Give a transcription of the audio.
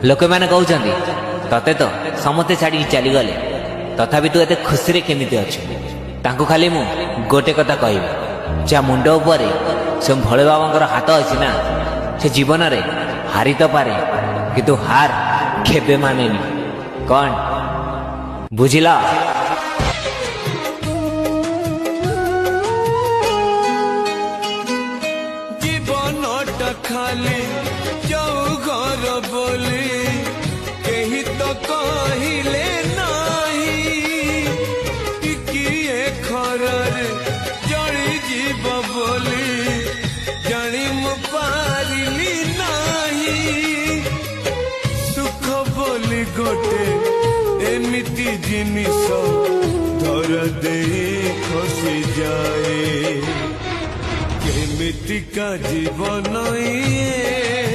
लोक मैंने कहते तते तो समस्ते छाड़ी चलीगले तथापि तू एत खुशी केमी अच्छु खाली मु गोटे कथा कह जा मुंड उपर से भोले बाबा हाथ अच्छी ना से जीवन रे हारी तो पारे किंतु हार केबे माने कौन बुझिला। जीवनटा खाली जाऊ घर बोली कही तो कहले नहीं किए खरर जड़ी जीव बोली जानी मु पारिली नहीं सुख बोली गोटे एमिति जिनिस धर दे खसी जाए केमितिका जीवन ये